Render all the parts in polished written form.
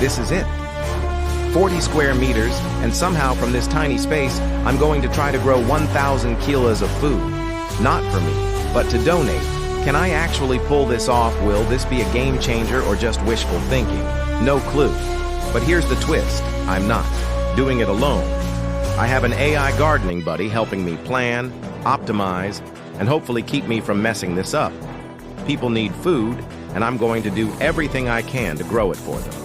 this is it. 40 square meters, and somehow from this tiny space, I'm going to try to grow 1,000 kilos of food. Not for me, but to donate. Can I actually pull this off? Will this be a game changer or just wishful thinking? No clue. But here's the twist. I'm not doing it alone. I have an AI gardening buddy helping me plan, optimize, and hopefully keep me from messing this up. People need food, and I'm going to do everything I can to grow it for them.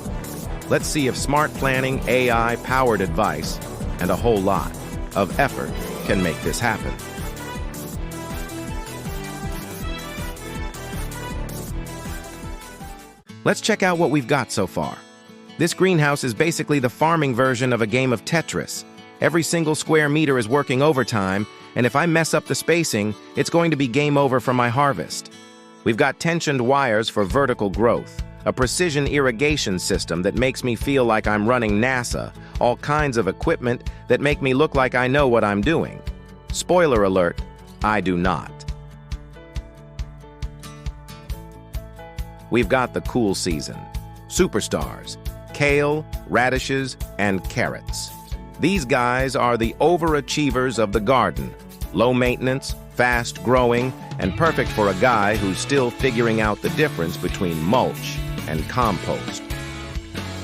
Let's see if smart planning, AI-powered advice, and a whole lot of effort can make this happen. Let's check out what we've got so far. This greenhouse is basically the farming version of a game of Tetris. Every single square meter is working overtime, and if I mess up the spacing, it's going to be game over for my harvest. We've got tensioned wires for vertical growth, a precision irrigation system that makes me feel like I'm running NASA, all kinds of equipment that make me look like I know what I'm doing. Spoiler alert, I do not. We've got the cool season. Superstars, kale, radishes, and carrots. These guys are the overachievers of the garden. Low maintenance, fast growing, and perfect for a guy who's still figuring out the difference between mulch and compost.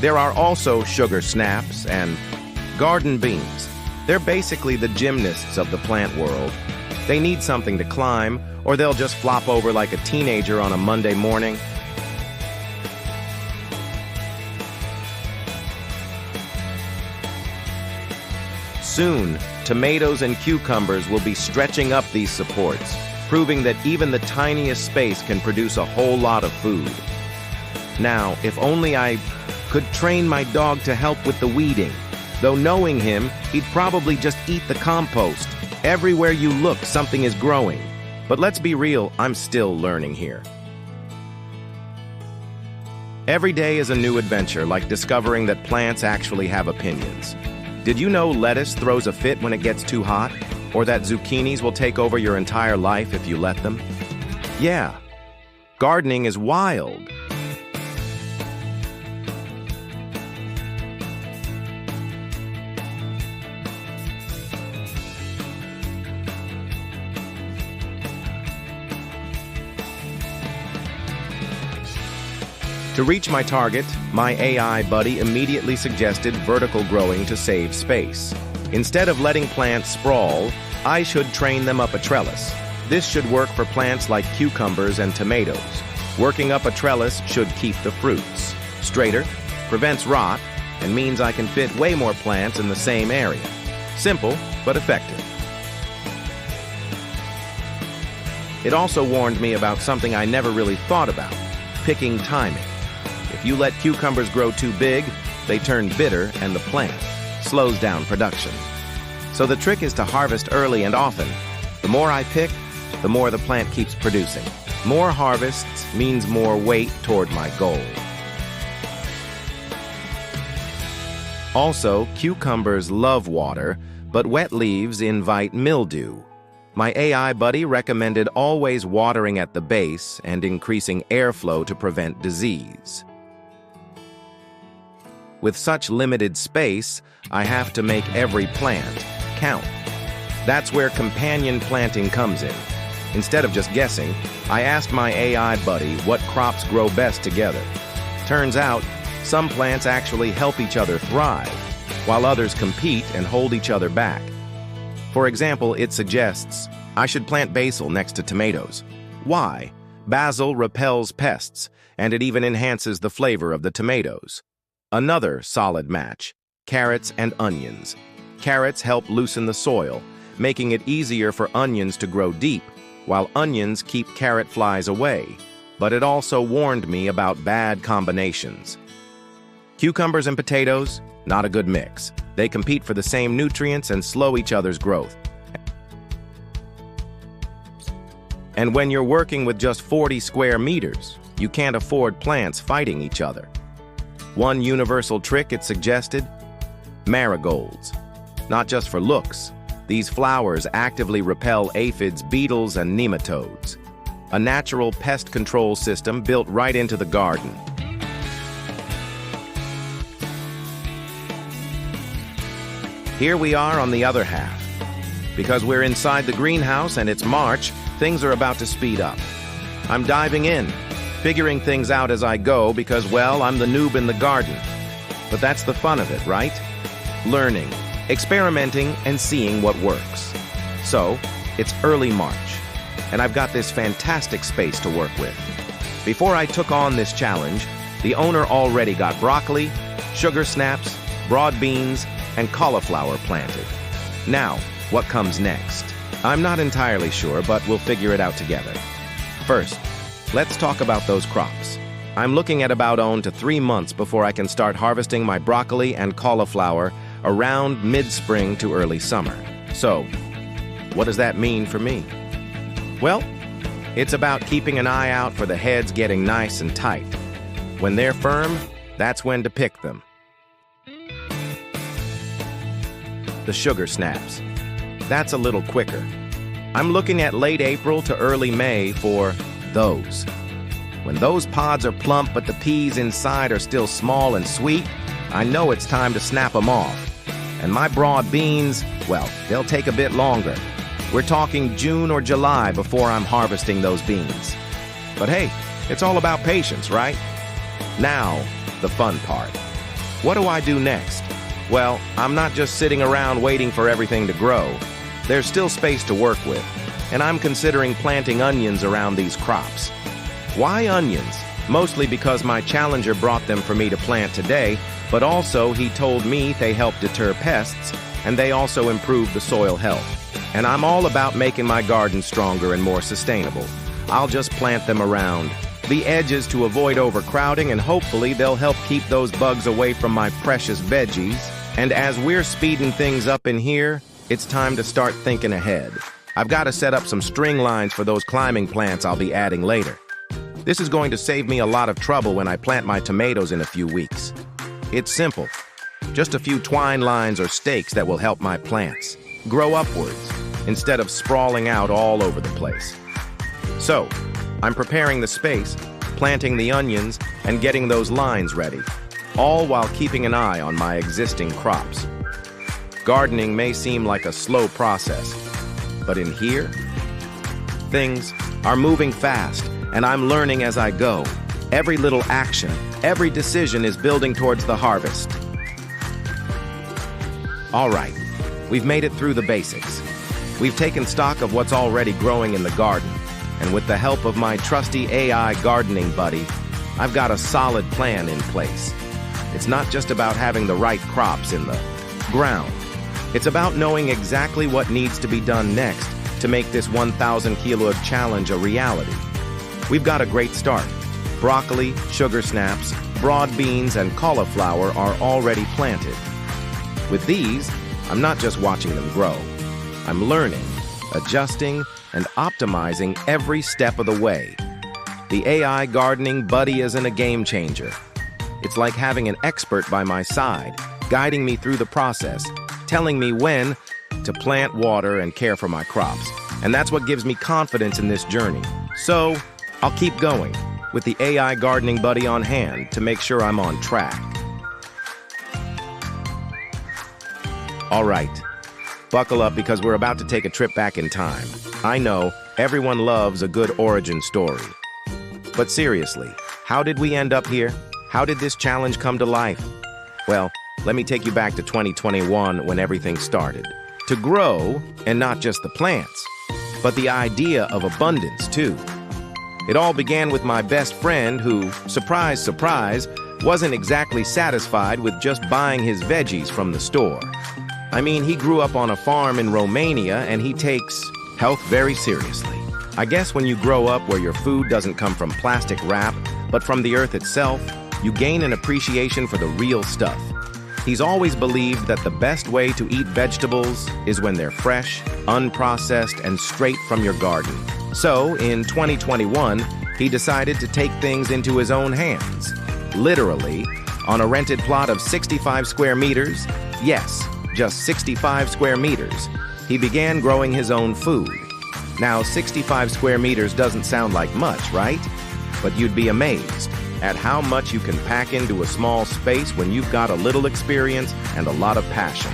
There are also sugar snaps and garden beans. They're basically the gymnasts of the plant world. They need something to climb, or they'll just flop over like a teenager on a Monday morning. Soon, tomatoes and cucumbers will be stretching up these supports, proving that even the tiniest space can produce a whole lot of food. Now, if only I could train my dog to help with the weeding. Though knowing him, he'd probably just eat the compost. Everywhere you look, something is growing. But let's be real, I'm still learning here. Every day is a new adventure, like discovering that plants actually have opinions. Did you know lettuce throws a fit when it gets too hot? Or that zucchinis will take over your entire life if you let them? Yeah, gardening is wild. To reach my target, my AI buddy immediately suggested vertical growing to save space. Instead of letting plants sprawl, I should train them up a trellis. This should work for plants like cucumbers and tomatoes. Working up a trellis should keep the fruits straighter, prevents rot, and means I can fit way more plants in the same area. Simple, but effective. It also warned me about something I never really thought about: picking timing. If you let cucumbers grow too big, they turn bitter and the plant slows down production. So the trick is to harvest early and often. The more I pick, the more the plant keeps producing. More harvests means more weight toward my goal. Also, cucumbers love water, but wet leaves invite mildew. My AI buddy recommended always watering at the base and increasing airflow to prevent disease. With such limited space, I have to make every plant count. That's where companion planting comes in. Instead of just guessing, I asked my AI buddy what crops grow best together. Turns out, some plants actually help each other thrive, while others compete and hold each other back. For example, it suggests I should plant basil next to tomatoes. Why? Basil repels pests, and it even enhances the flavor of the tomatoes. Another solid match: carrots and onions. Carrots help loosen the soil, making it easier for onions to grow deep, while onions keep carrot flies away. But it also warned me about bad combinations. Cucumbers and potatoes, not a good mix. They compete for the same nutrients and slow each other's growth. And when you're working with just 40 square meters, you can't afford plants fighting each other. One universal trick it suggested: marigolds. Not just for looks, these flowers actively repel aphids, beetles, and nematodes. A natural pest control system built right into the garden. Here we are on the other half. Because we're inside the greenhouse and it's March, things are about to speed up. I'm diving in, figuring things out as I go because, well, I'm the noob in the garden. But that's the fun of it, right? Learning, experimenting, and seeing what works. So, it's early March, and I've got this fantastic space to work with. Before I took on this challenge, the owner already got broccoli, sugar snaps, broad beans, and cauliflower planted. Now, what comes next? I'm not entirely sure, but we'll figure it out together. First, let's talk about those crops. I'm looking at about 1 to 3 months before I can start harvesting my broccoli and cauliflower around mid-spring to early summer. So, what does that mean for me? Well, it's about keeping an eye out for the heads getting nice and tight. When they're firm, that's when to pick them. The sugar snaps. That's a little quicker. I'm looking at late April to early May for those. When those pods are plump but the peas inside are still small and sweet, I know it's time to snap them off. And my broad beans, well, they'll take a bit longer. We're talking June or July before I'm harvesting those beans. But hey, it's all about patience, right? Now, the fun part. What do I do next? Well, I'm not just sitting around waiting for everything to grow. There's still space to work with, and I'm considering planting onions around these crops. Why onions? Mostly because my challenger brought them for me to plant today, but also he told me they help deter pests, and they also improve the soil health. And I'm all about making my garden stronger and more sustainable. I'll just plant them around the edges to avoid overcrowding, and hopefully they'll help keep those bugs away from my precious veggies. And as we're speeding things up in here, it's time to start thinking ahead. I've got to set up some string lines for those climbing plants I'll be adding later. This is going to save me a lot of trouble when I plant my tomatoes in a few weeks. It's simple. Just a few twine lines or stakes that will help my plants grow upwards instead of sprawling out all over the place. So, I'm preparing the space, planting the onions, and getting those lines ready, all while keeping an eye on my existing crops. Gardening may seem like a slow process, but in here, things are moving fast, and I'm learning as I go. Every little action, every decision is building towards the harvest. All right, we've made it through the basics. We've taken stock of what's already growing in the garden, and with the help of my trusty AI gardening buddy, I've got a solid plan in place. It's not just about having the right crops in the ground. It's about knowing exactly what needs to be done next to make this 1,000 kilo challenge a reality. We've got a great start. Broccoli, sugar snaps, broad beans, and cauliflower are already planted. With these, I'm not just watching them grow. I'm learning, adjusting, and optimizing every step of the way. The AI gardening buddy isn't a game changer. It's like having an expert by my side, guiding me through the process, telling me when to plant, water, and care for my crops. And that's what gives me confidence in this journey. So, I'll keep going, with the AI gardening buddy on hand to make sure I'm on track. All right, buckle up because we're about to take a trip back in time. I know, everyone loves a good origin story. But seriously, how did we end up here? How did this challenge come to life? Well, let me take you back to 2021 when everything started. To grow, and not just the plants, but the idea of abundance too. It all began with my best friend who, surprise, surprise, wasn't exactly satisfied with just buying his veggies from the store. I mean, he grew up on a farm in Romania and he takes health very seriously. I guess when you grow up where your food doesn't come from plastic wrap, but from the earth itself, you gain an appreciation for the real stuff. He's always believed that the best way to eat vegetables is when they're fresh, unprocessed, and straight from your garden. So, in 2021, he decided to take things into his own hands. Literally, on a rented plot of 65 square meters, yes, just 65 square meters, he began growing his own food. Now, 65 square meters doesn't sound like much, right? But you'd be amazed at how much you can pack into a small space when you've got a little experience and a lot of passion.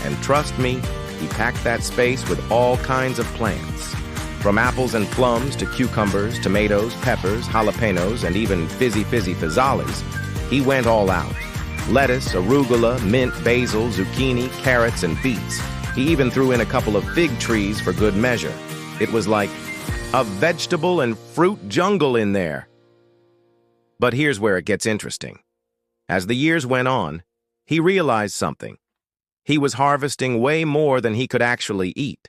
And trust me, he packed that space with all kinds of plants. From apples and plums to cucumbers, tomatoes, peppers, jalapenos, and even fizzy fizzalis, he went all out. Lettuce, arugula, mint, basil, zucchini, carrots, and beets. He even threw in a couple of fig trees for good measure. It was like a vegetable and fruit jungle in there. But here's where it gets interesting. As the years went on, he realized something. He was harvesting way more than he could actually eat.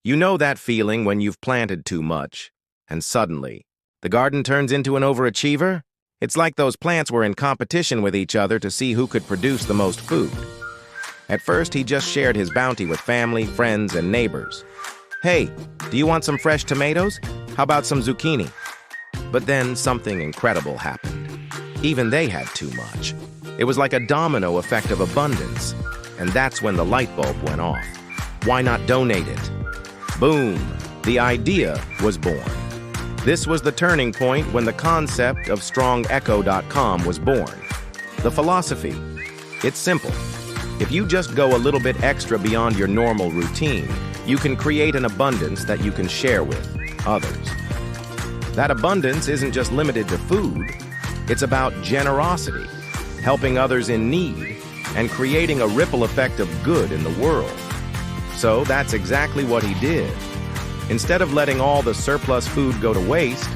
You know that feeling when you've planted too much, and suddenly, the garden turns into an overachiever? It's like those plants were in competition with each other to see who could produce the most food. At first, he just shared his bounty with family, friends, and neighbors. Hey, do you want some fresh tomatoes? How about some zucchini? But then something incredible happened. Even they had too much. It was like a domino effect of abundance. And that's when the light bulb went off. Why not donate it? Boom! The idea was born. This was the turning point when the concept of strongecho.com was born. The philosophy: it's simple. If you just go a little bit extra beyond your normal routine, you can create an abundance that you can share with others. That abundance isn't just limited to food. It's about generosity, helping others in need, and creating a ripple effect of good in the world. So that's exactly what he did. Instead of letting all the surplus food go to waste,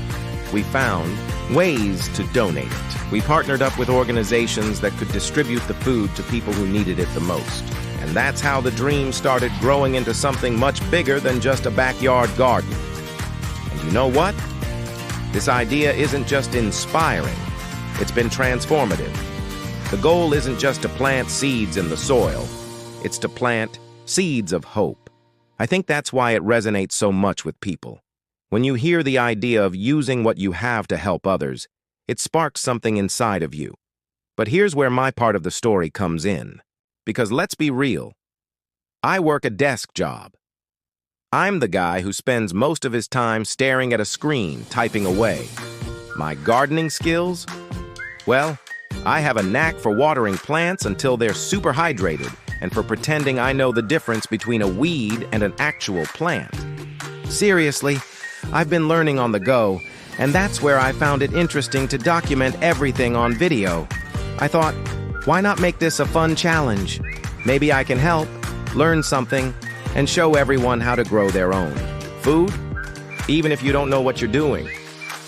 we found ways to donate it. We partnered up with organizations that could distribute the food to people who needed it the most. And that's how the dream started growing into something much bigger than just a backyard garden. And you know what? This idea isn't just inspiring, it's been transformative. The goal isn't just to plant seeds in the soil, it's to plant seeds of hope. I think that's why it resonates so much with people. When you hear the idea of using what you have to help others, it sparks something inside of you. But here's where my part of the story comes in. Because let's be real, I work a desk job. I'm the guy who spends most of his time staring at a screen, typing away. My gardening skills? Well, I have a knack for watering plants until they're super hydrated, and for pretending I know the difference between a weed and an actual plant. Seriously, I've been learning on the go, and that's where I found it interesting to document everything on video. I thought, why not make this a fun challenge? Maybe I can help, learn something, and show everyone how to grow their own food, even if you don't know what you're doing.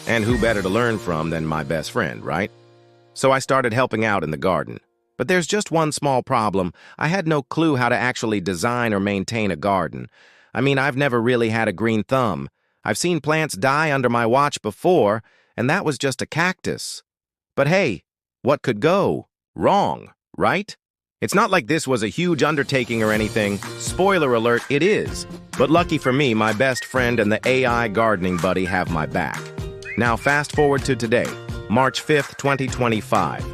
And who better to learn from than my best friend, right? So I started helping out in the garden. But there's just one small problem. I had no clue how to actually design or maintain a garden. I mean, I've never really had a green thumb. I've seen plants die under my watch before, and that was just a cactus. But hey, what could go wrong, right? It's not like this was a huge undertaking or anything. Spoiler alert, it is. But lucky for me, my best friend and the AI gardening buddy have my back. Now fast forward to today, March 5th, 2025.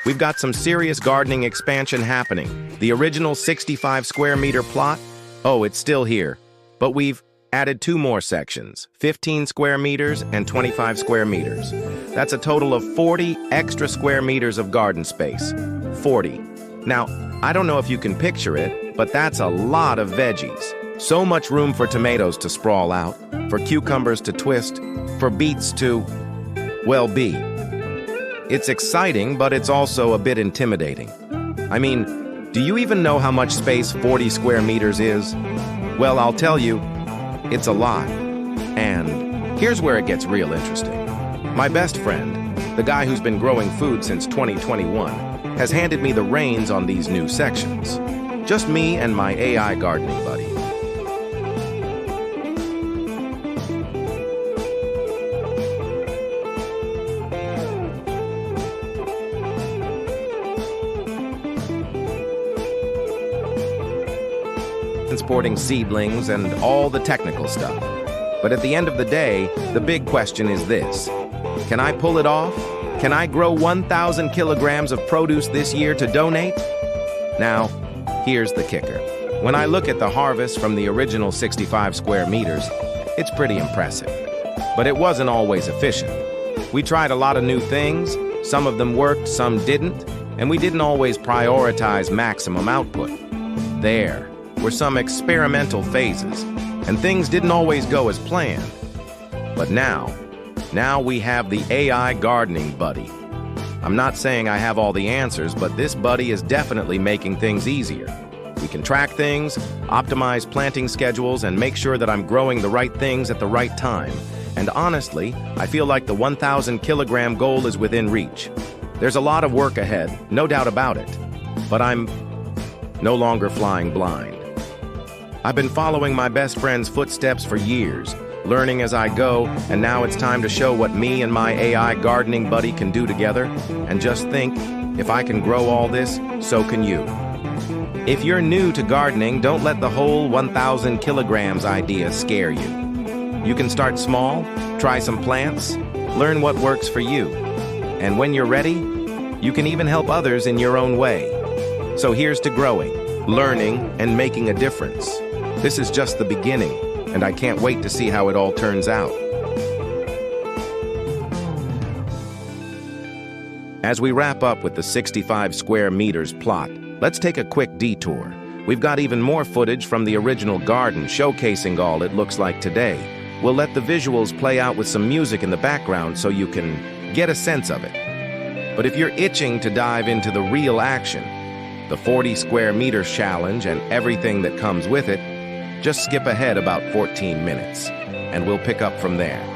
We've got some serious gardening expansion happening. The original 65 square meter plot, oh, it's still here. But we've added 2 more sections, 15 square meters and 25 square meters. That's a total of 40 extra square meters of garden space. 40. Now, I don't know if you can picture it, but that's a lot of veggies. So much room for tomatoes to sprawl out, for cucumbers to twist, for beets to, well, be. It's exciting, but it's also a bit intimidating. I mean, do you even know how much space 40 square meters is? Well, I'll tell you, it's a lot. And here's where it gets real interesting. My best friend, the guy who's been growing food since 2021, has handed me the reins on these new sections. Just me and my AI gardening buddy. Transporting seedlings and all the technical stuff. But at the end of the day, the big question is this. Can I pull it off? Can I grow 1,000 kilograms of produce this year to donate? Now, here's the kicker. When I look at the harvest from the original 65 square meters, it's pretty impressive. But it wasn't always efficient. We tried a lot of new things, some of them worked, some didn't, and we didn't always prioritize maximum output. There were some experimental phases, and things didn't always go as planned. But now we have the AI gardening buddy. I'm not saying I have all the answers, but this buddy is definitely making things easier. We can track things, optimize planting schedules, and make sure that I'm growing the right things at the right time. And honestly, I feel like the 1,000 kilogram goal is within reach. There's a lot of work ahead, no doubt about it. But I'm no longer flying blind. I've been following my best friend's footsteps for years, learning as I go, and now it's time to show what me and my AI gardening buddy can do together. And just think, if I can grow all this, so can you. If you're new to gardening, don't let the whole 1,000 kilograms idea scare you. You can start small, try some plants, learn what works for you. And when you're ready, you can even help others in your own way. So here's to growing, learning, and making a difference. This is just the beginning, and I can't wait to see how it all turns out. As we wrap up with the 65 square meters plot, let's take a quick detour. We've got even more footage from the original garden showcasing all it looks like today. We'll let the visuals play out with some music in the background so you can get a sense of it. But if you're itching to dive into the real action, the 40 square meters challenge and everything that comes with it, just skip ahead about 14 minutes, and we'll pick up from there.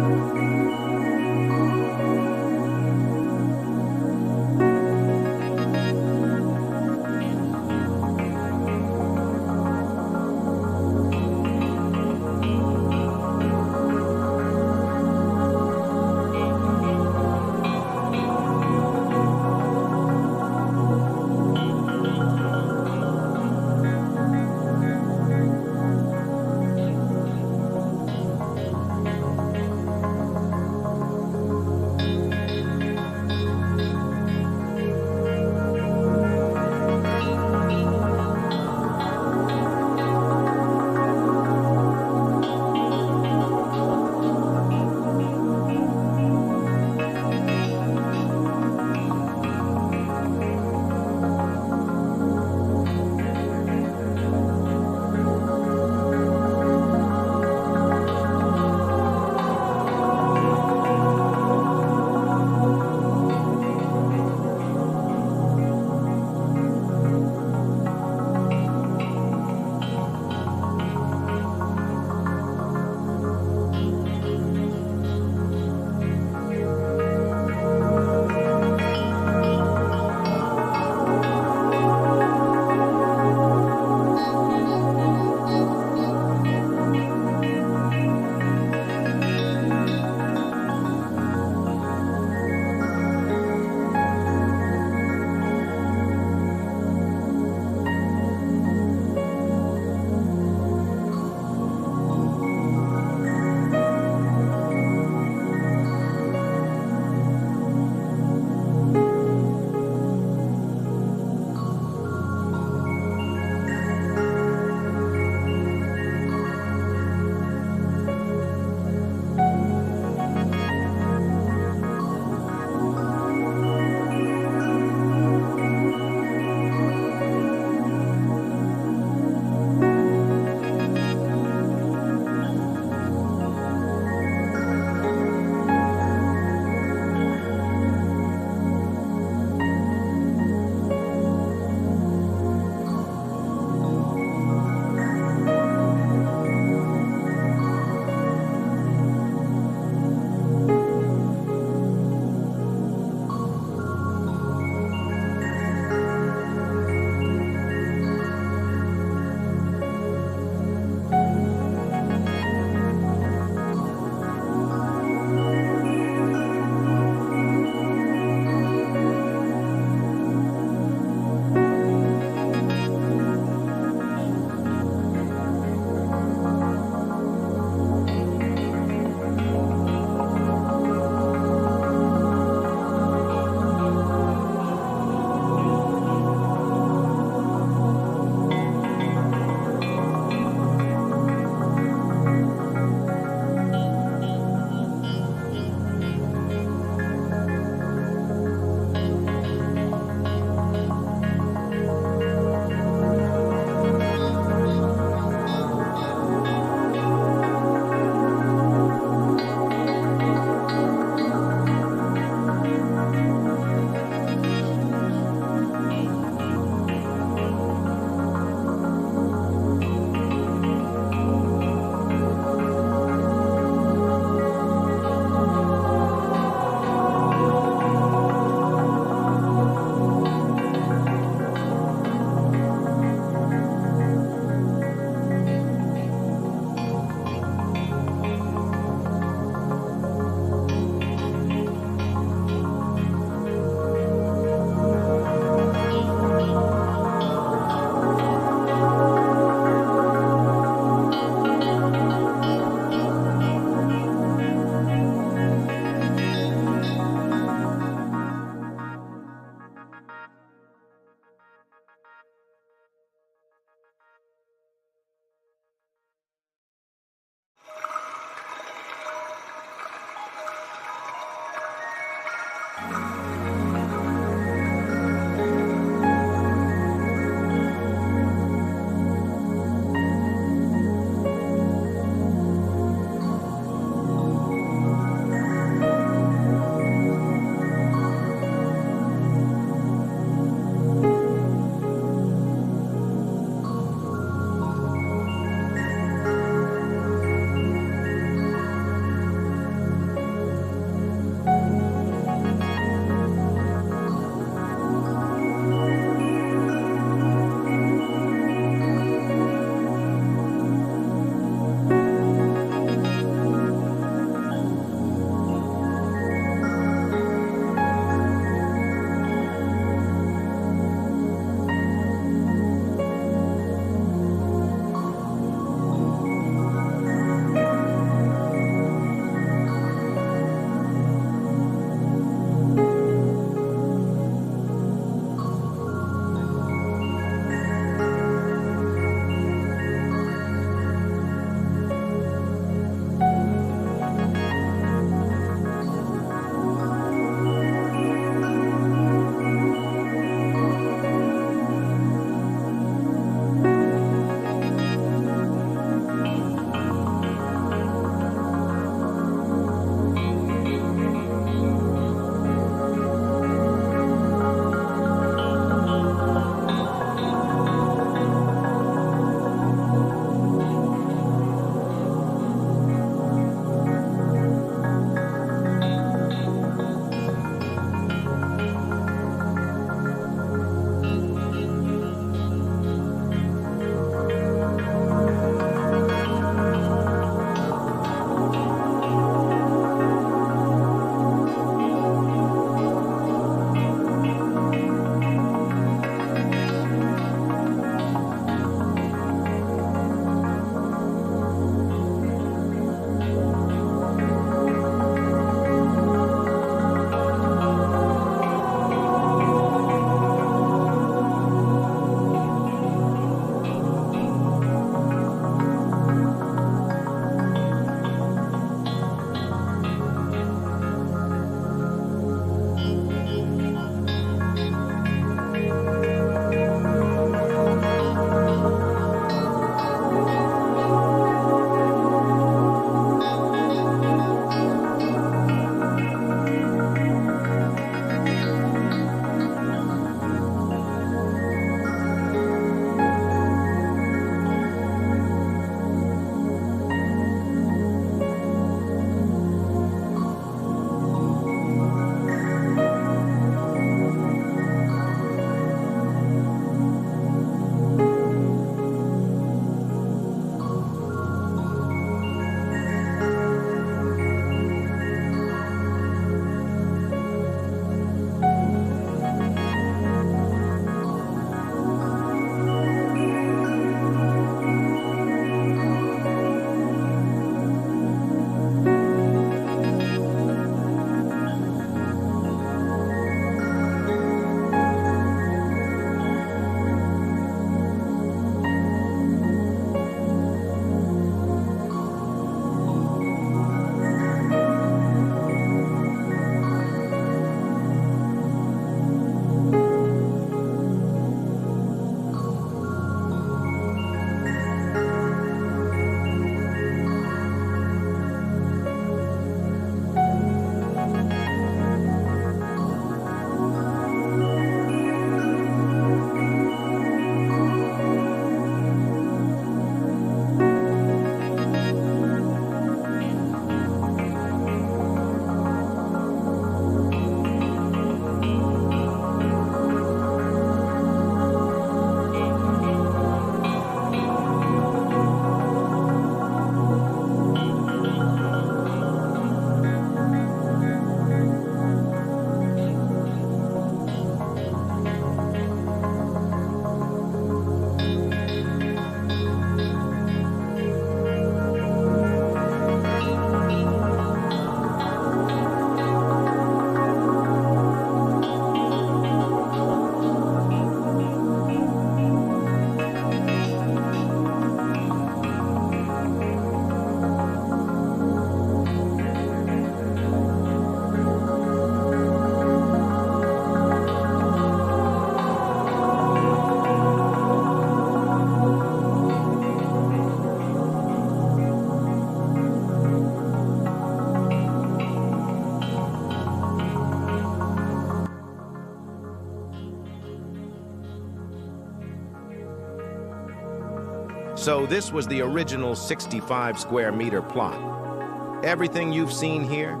So this was the original 65 square meter plot. Everything you've seen here,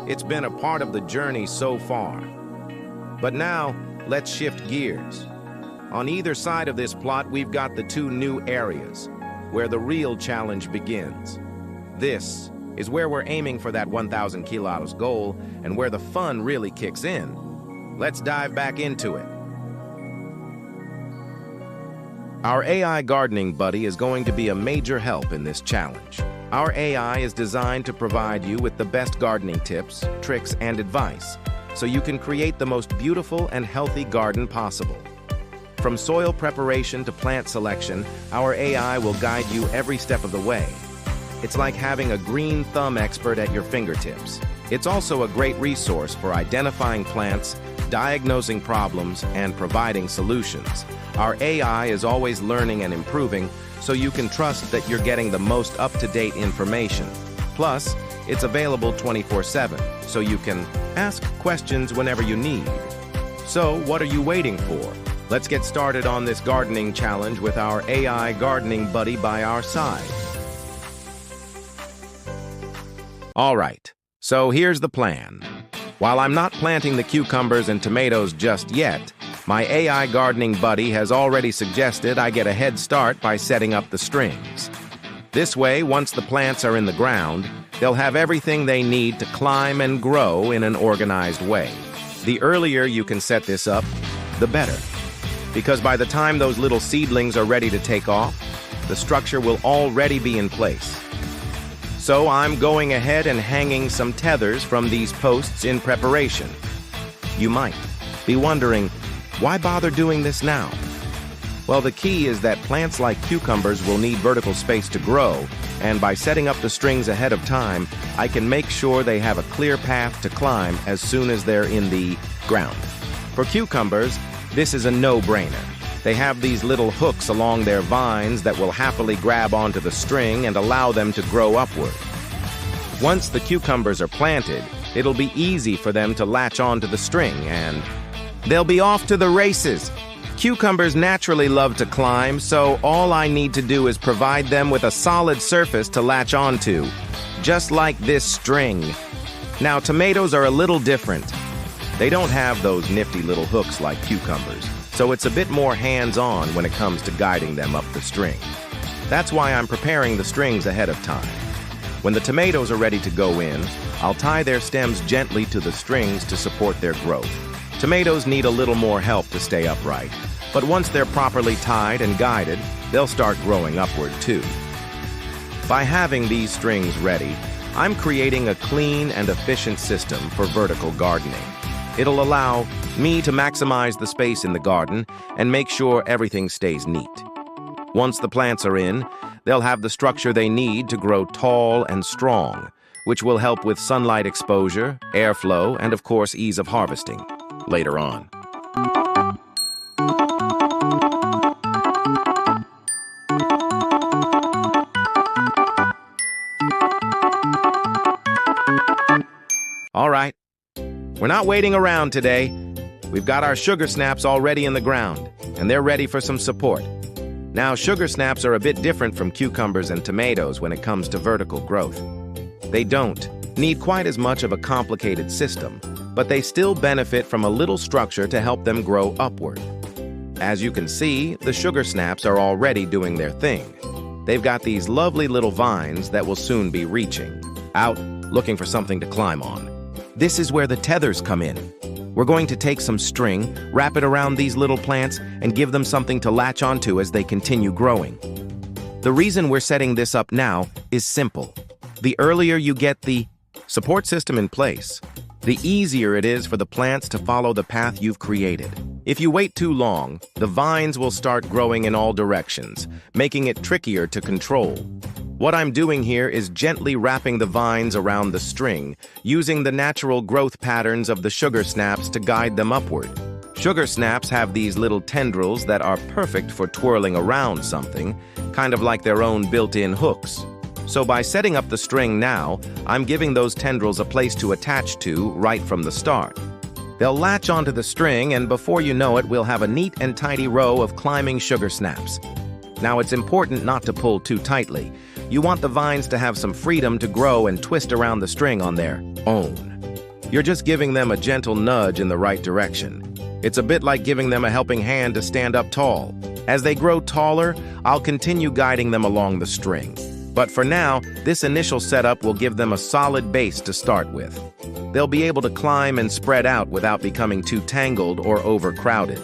it's been a part of the journey so far. But now, let's shift gears. On either side of this plot, we've got the two new areas, where the real challenge begins. This is where we're aiming for that 1,000 kilos goal and where the fun really kicks in. Let's dive back into it. Our AI gardening buddy is going to be a major help in this challenge. Our AI is designed to provide you with the best gardening tips, tricks, and advice, so you can create the most beautiful and healthy garden possible. From soil preparation to plant selection, our AI will guide you every step of the way. It's like having a green thumb expert at your fingertips. It's also a great resource for identifying plants, diagnosing problems, and providing solutions. Our AI is always learning and improving, so you can trust that you're getting the most up-to-date information. Plus, it's available 24/7, so you can ask questions whenever you need. So, what are you waiting for? Let's get started on this gardening challenge with our AI gardening buddy by our side. All right, so here's the plan. While I'm not planting the cucumbers and tomatoes just yet, my AI gardening buddy has already suggested I get a head start by setting up the strings. This way, once the plants are in the ground, they'll have everything they need to climb and grow in an organized way. The earlier you can set this up, the better. Because by the time those little seedlings are ready to take off, the structure will already be in place. So I'm going ahead and hanging some tethers from these posts in preparation. You might be wondering, why bother doing this now? Well, the key is that plants like cucumbers will need vertical space to grow, and by setting up the strings ahead of time, I can make sure they have a clear path to climb as soon as they're in the ground. For cucumbers, this is a no-brainer. They have these little hooks along their vines that will happily grab onto the string and allow them to grow upward. Once the cucumbers are planted, it'll be easy for them to latch onto the string and they'll be off to the races. Cucumbers naturally love to climb, so all I need to do is provide them with a solid surface to latch onto, just like this string. Now, tomatoes are a little different. They don't have those nifty little hooks like cucumbers, so it's a bit more hands-on when it comes to guiding them up the string. That's why I'm preparing the strings ahead of time. When the tomatoes are ready to go in, I'll tie their stems gently to the strings to support their growth. Tomatoes need a little more help to stay upright, but once they're properly tied and guided, they'll start growing upward too. By having these strings ready, I'm creating a clean and efficient system for vertical gardening. It'll allow me to maximize the space in the garden and make sure everything stays neat. Once the plants are in, they'll have the structure they need to grow tall and strong, which will help with sunlight exposure, airflow, and of course ease of harvesting later on. All right, we're not waiting around today. We've got our sugar snaps already in the ground, and they're ready for some support. Now, sugar snaps are a bit different from cucumbers and tomatoes when it comes to vertical growth. They don't need quite as much of a complicated system, but they still benefit from a little structure to help them grow upward. As you can see, the sugar snaps are already doing their thing. They've got these lovely little vines that will soon be reaching out, looking for something to climb on. This is where the tethers come in. We're going to take some string, wrap it around these little plants, and give them something to latch onto as they continue growing. The reason we're setting this up now is simple. The earlier you get the support system in place, the easier it is for the plants to follow the path you've created. If you wait too long, the vines will start growing in all directions, making it trickier to control. What I'm doing here is gently wrapping the vines around the string, using the natural growth patterns of the sugar snaps to guide them upward. Sugar snaps have these little tendrils that are perfect for twirling around something, kind of like their own built-in hooks. So by setting up the string now, I'm giving those tendrils a place to attach to right from the start. They'll latch onto the string, and before you know it, we'll have a neat and tidy row of climbing sugar snaps. Now, it's important not to pull too tightly. You want the vines to have some freedom to grow and twist around the string on their own. You're just giving them a gentle nudge in the right direction. It's a bit like giving them a helping hand to stand up tall. As they grow taller, I'll continue guiding them along the string. But for now, this initial setup will give them a solid base to start with. They'll be able to climb and spread out without becoming too tangled or overcrowded.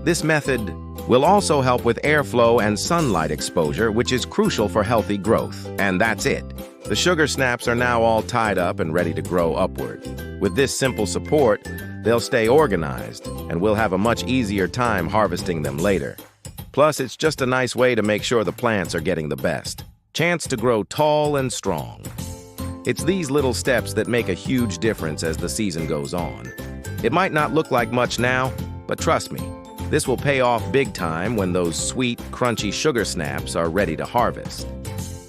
This method will also help with airflow and sunlight exposure, which is crucial for healthy growth. And that's it. The sugar snaps are now all tied up and ready to grow upward. With this simple support, they'll stay organized, and we'll have a much easier time harvesting them later. Plus, it's just a nice way to make sure the plants are getting the best chance to grow tall and strong. It's these little steps that make a huge difference as the season goes on. It might not look like much now, but trust me, this will pay off big time when those sweet, crunchy sugar snaps are ready to harvest.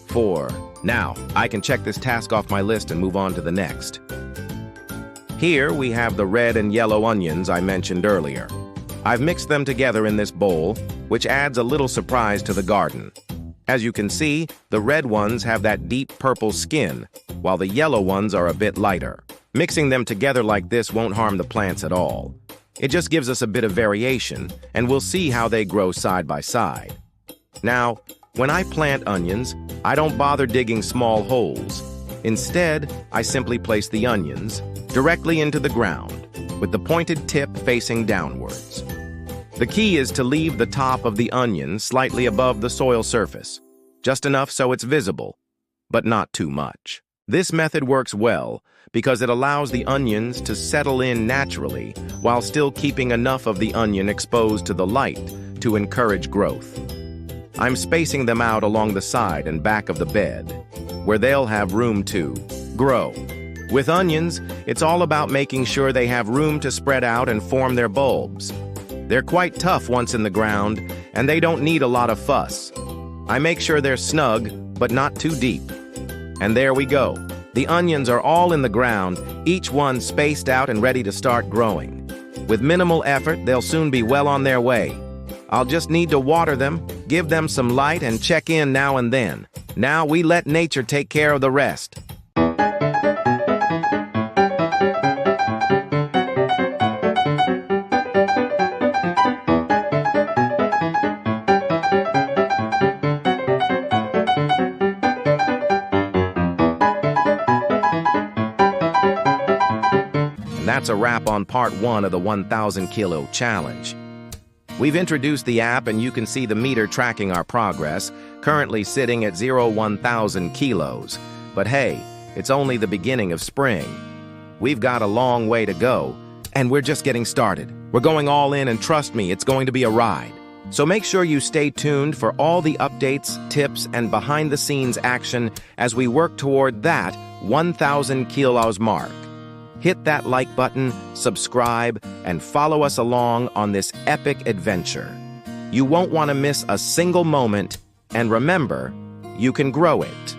4. Now, I can check this task off my list and move on to the next. Here we have the red and yellow onions I mentioned earlier. I've mixed them together in this bowl, which adds a little surprise to the garden. As you can see, the red ones have that deep purple skin, while the yellow ones are a bit lighter. Mixing them together like this won't harm the plants at all. It just gives us a bit of variation, and we'll see how they grow side by side. Now, when I plant onions, I don't bother digging small holes. Instead, I simply place the onions directly into the ground, with the pointed tip facing downwards. The key is to leave the top of the onion slightly above the soil surface, just enough so it's visible, but not too much. This method works well because it allows the onions to settle in naturally while still keeping enough of the onion exposed to the light to encourage growth. I'm spacing them out along the side and back of the bed, where they'll have room to grow. With onions, it's all about making sure they have room to spread out and form their bulbs. They're quite tough once in the ground, and they don't need a lot of fuss. I make sure they're snug, but not too deep. And there we go. The onions are all in the ground, each one spaced out and ready to start growing. With minimal effort, they'll soon be well on their way. I'll just need to water them, give them some light, and check in now and then. Now we let nature take care of the rest. That's a wrap on part 1 of the 1,000 kilo challenge. We've introduced the app and you can see the meter tracking our progress, currently sitting at 1,000 kilos. But hey, it's only the beginning of spring. We've got a long way to go, and we're just getting started. We're going all in, and trust me, it's going to be a ride. So make sure you stay tuned for all the updates, tips, and behind-the-scenes action as we work toward that 1,000 kilos mark. Hit that like button, subscribe, and follow us along on this epic adventure. You won't want to miss a single moment, and remember, you can grow it.